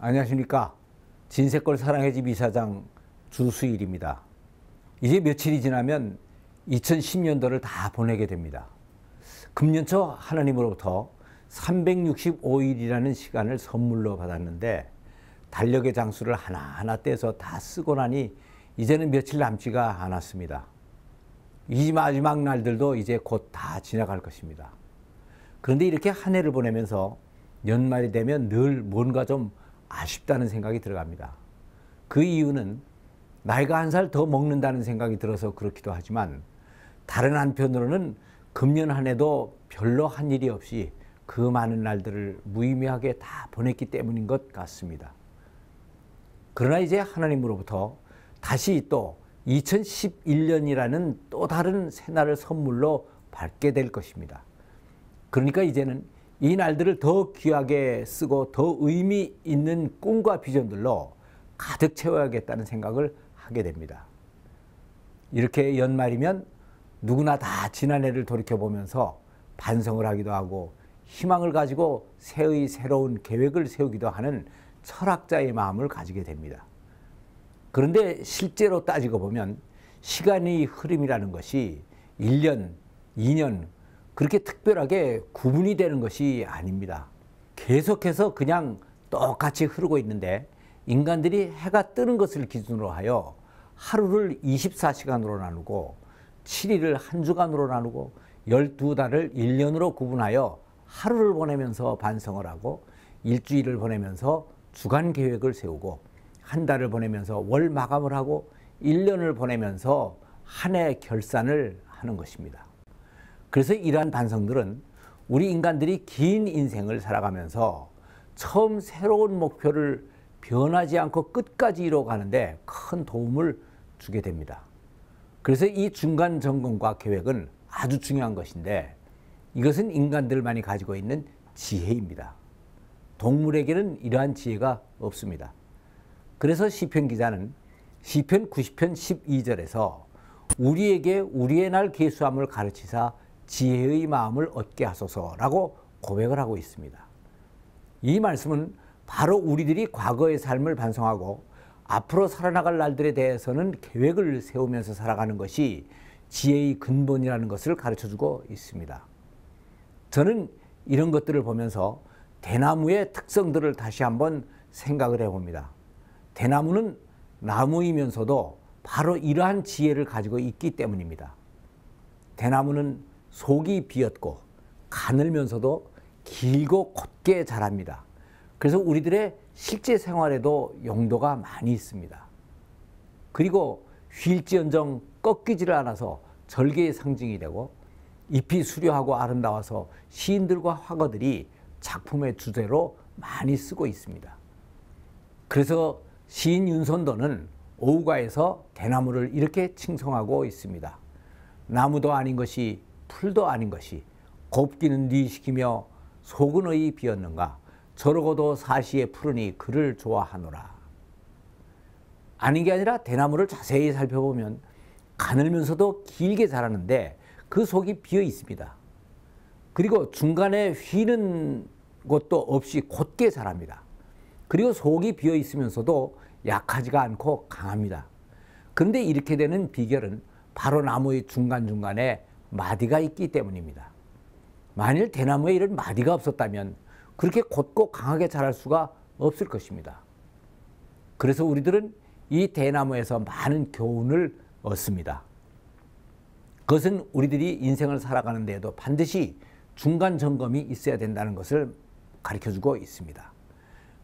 안녕하십니까. 진세골 사랑의 집 이사장 주수일입니다. 이제 며칠이 지나면 2010년도를 다 보내게 됩니다. 금년초 하나님으로부터 365일이라는 시간을 선물로 받았는데 달력의 장수를 하나하나 떼서 다 쓰고 나니 이제는 며칠 남지가 않았습니다. 이 마지막 날들도 이제 곧 다 지나갈 것입니다. 그런데 이렇게 한 해를 보내면서 연말이 되면 늘 뭔가 좀 아쉽다는 생각이 들어갑니다. 그 이유는 나이가 한 살 더 먹는다는 생각이 들어서 그렇기도 하지만 다른 한편으로는 금년 한 해도 별로 한 일이 없이 그 많은 날들을 무의미하게 다 보냈기 때문인 것 같습니다. 그러나 이제 하나님으로부터 다시 또 2011년이라는 또 다른 새날을 선물로 받게 될 것입니다. 그러니까 이제는 이 날들을 더 귀하게 쓰고 더 의미 있는 꿈과 비전들로 가득 채워야겠다는 생각을 하게 됩니다. 이렇게 연말이면 누구나 다 지난해를 돌이켜보면서 반성을 하기도 하고 희망을 가지고 새해의 새로운 계획을 세우기도 하는 철학자의 마음을 가지게 됩니다. 그런데 실제로 따지고 보면 시간의 흐름이라는 것이 1년, 2년 그렇게 특별하게 구분이 되는 것이 아닙니다. 계속해서 그냥 똑같이 흐르고 있는데 인간들이 해가 뜨는 것을 기준으로 하여 하루를 24시간으로 나누고 7일을 한 주간으로 나누고 12달을 1년으로 구분하여 하루를 보내면서 반성을 하고 일주일을 보내면서 주간 계획을 세우고 한 달을 보내면서 월 마감을 하고 1년을 보내면서 한 해 결산을 하는 것입니다. 그래서 이러한 반성들은 우리 인간들이 긴 인생을 살아가면서 처음 새로운 목표를 변하지 않고 끝까지 이뤄가는데 큰 도움을 주게 됩니다. 그래서 이 중간 점검과 계획은 아주 중요한 것인데 이것은 인간들만이 가지고 있는 지혜입니다. 동물에게는 이러한 지혜가 없습니다. 그래서 시편 기자는 시편 90편 12절에서 우리에게 우리의 날 계수함을 가르치사 지혜의 마음을 얻게 하소서라고 고백을 하고 있습니다. 이 말씀은 바로 우리들이 과거의 삶을 반성하고 앞으로 살아나갈 날들에 대해서는 계획을 세우면서 살아가는 것이 지혜의 근본이라는 것을 가르쳐주고 있습니다. 저는 이런 것들을 보면서 대나무의 특성들을 다시 한번 생각을 해봅니다. 대나무는 나무이면서도 바로 이러한 지혜를 가지고 있기 때문입니다. 대나무는 속이 비었고 가늘면서도 길고 곧게 자랍니다. 그래서 우리들의 실제 생활에도 용도가 많이 있습니다. 그리고 휠지언정 꺾이지를 않아서 절개의 상징이 되고 잎이 수려하고 아름다워서 시인들과 화가들이 작품의 주제로 많이 쓰고 있습니다. 그래서 시인 윤선도는 오우가에서 대나무를 이렇게 칭송하고 있습니다. 나무도 아닌 것이 풀도 아닌 것이 곱기는 네 시키며 속은 의 비었는가 저러고도 사시에 푸르니 그를 좋아하노라. 아닌 게 아니라 대나무를 자세히 살펴보면 가늘면서도 길게 자라는데 그 속이 비어 있습니다. 그리고 중간에 휘는 것도 없이 곧게 자랍니다. 그리고 속이 비어 있으면서도 약하지가 않고 강합니다. 그런데 이렇게 되는 비결은 바로 나무의 중간중간에 마디가 있기 때문입니다. 만일 대나무에 이런 마디가 없었다면 그렇게 곧고 강하게 자랄 수가 없을 것입니다. 그래서 우리들은 이 대나무에서 많은 교훈을 얻습니다. 그것은 우리들이 인생을 살아가는 데에도 반드시 중간 점검이 있어야 된다는 것을 가르쳐주고 있습니다.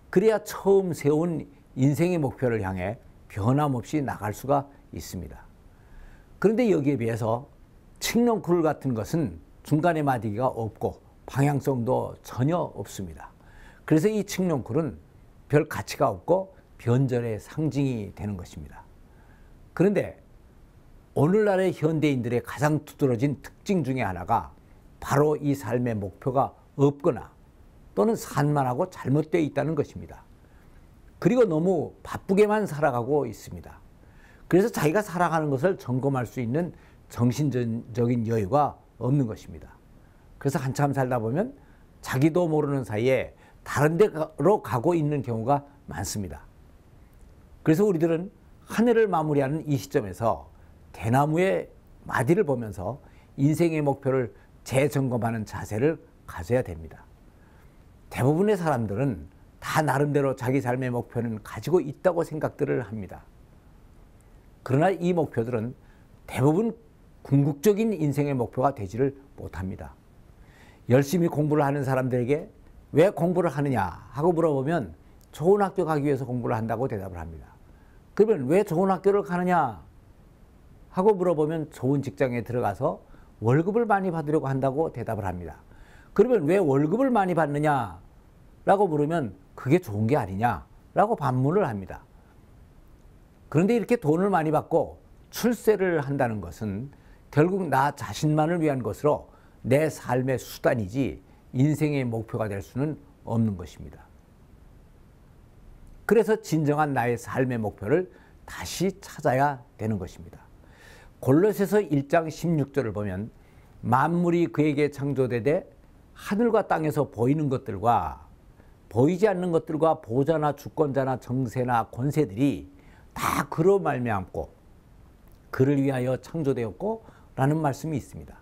그래야 처음 세운 인생의 목표를 향해 변함없이 나갈 수가 있습니다. 그런데 여기에 비해서 칡넝쿨 같은 것은 중간에 마디가 없고 방향성도 전혀 없습니다. 그래서 이 칡넝쿨은 별 가치가 없고 변절의 상징이 되는 것입니다. 그런데 오늘날의 현대인들의 가장 두드러진 특징 중에 하나가 바로 이 삶의 목표가 없거나 또는 산만하고 잘못되어 있다는 것입니다. 그리고 너무 바쁘게만 살아가고 있습니다. 그래서 자기가 살아가는 것을 점검할 수 있는 정신적인 여유가 없는 것입니다. 그래서 한참 살다 보면 자기도 모르는 사이에 다른 데로 가고 있는 경우가 많습니다. 그래서 우리들은 한 해를 마무리하는 이 시점에서 대나무의 마디를 보면서 인생의 목표를 재점검하는 자세를 가져야 됩니다. 대부분의 사람들은 다 나름대로 자기 삶의 목표는 가지고 있다고 생각들을 합니다. 그러나 이 목표들은 대부분 궁극적인 인생의 목표가 되지를 못합니다. 열심히 공부를 하는 사람들에게 왜 공부를 하느냐 하고 물어보면 좋은 학교 가기 위해서 공부를 한다고 대답을 합니다. 그러면 왜 좋은 학교를 가느냐 하고 물어보면 좋은 직장에 들어가서 월급을 많이 받으려고 한다고 대답을 합니다. 그러면 왜 월급을 많이 받느냐 라고 물으면 그게 좋은 게 아니냐 라고 반문을 합니다. 그런데 이렇게 돈을 많이 받고 출세를 한다는 것은 결국 나 자신만을 위한 것으로 내 삶의 수단이지 인생의 목표가 될 수는 없는 것입니다. 그래서 진정한 나의 삶의 목표를 다시 찾아야 되는 것입니다. 골로새서 1장 16절을 보면 만물이 그에게 창조되되 하늘과 땅에서 보이는 것들과 보이지 않는 것들과 보좌나 주권자나 정세나 권세들이 다 그로 말미암고 그를 위하여 창조되었고 라는 말씀이 있습니다.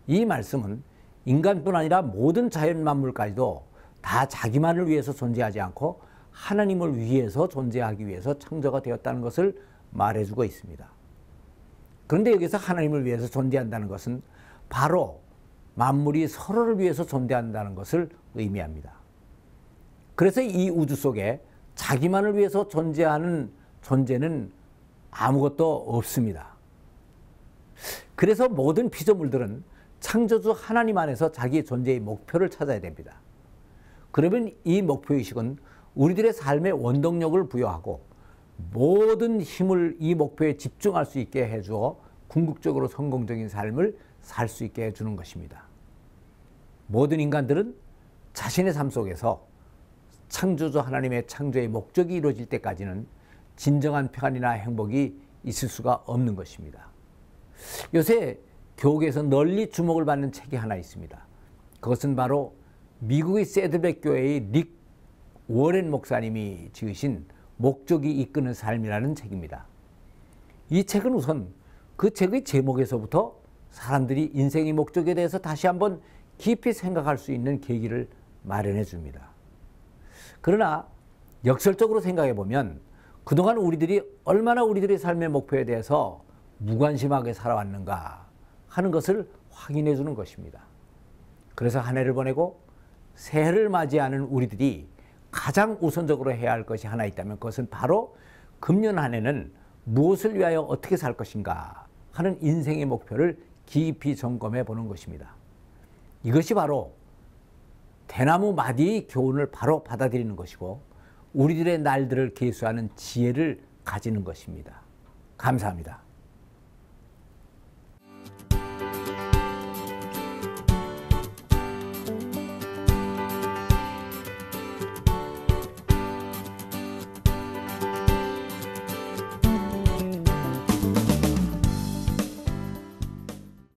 이 말씀은 인간뿐 아니라 모든 자연 만물까지도 다 자기만을 위해서 존재하지 않고 하나님을 위해서 존재하기 위해서 창조가 되었다는 것을 말해주고 있습니다. 그런데 여기서 하나님을 위해서 존재한다는 것은 바로 만물이 서로를 위해서 존재한다는 것을 의미합니다. 그래서 이 우주 속에 자기만을 위해서 존재하는 존재는 아무것도 없습니다. 그래서 모든 피조물들은 창조주 하나님 안에서 자기 존재의 목표를 찾아야 됩니다. 그러면 이 목표의식은 우리들의 삶에 원동력을 부여하고 모든 힘을 이 목표에 집중할 수 있게 해주어 궁극적으로 성공적인 삶을 살 수 있게 해주는 것입니다. 모든 인간들은 자신의 삶 속에서 창조주 하나님의 창조의 목적이 이루어질 때까지는 진정한 평안이나 행복이 있을 수가 없는 것입니다. 요새 교회에서 널리 주목을 받는 책이 하나 있습니다. 그것은 바로 미국의 새드백 교회의 릭 워렌 목사님이 지으신 목적이 이끄는 삶이라는 책입니다. 이 책은 우선 그 책의 제목에서부터 사람들이 인생의 목적에 대해서 다시 한번 깊이 생각할 수 있는 계기를 마련해 줍니다. 그러나 역설적으로 생각해 보면 그동안 우리들이 얼마나 우리들의 삶의 목표에 대해서 무관심하게 살아왔는가 하는 것을 확인해 주는 것입니다. 그래서 한 해를 보내고 새해를 맞이하는 우리들이 가장 우선적으로 해야 할 것이 하나 있다면 그것은 바로 금년 한 해는 무엇을 위하여 어떻게 살 것인가 하는 인생의 목표를 깊이 점검해 보는 것입니다. 이것이 바로 대나무 마디의 교훈을 바로 받아들이는 것이고 우리들의 날들을 계수하는 지혜를 가지는 것입니다. 감사합니다.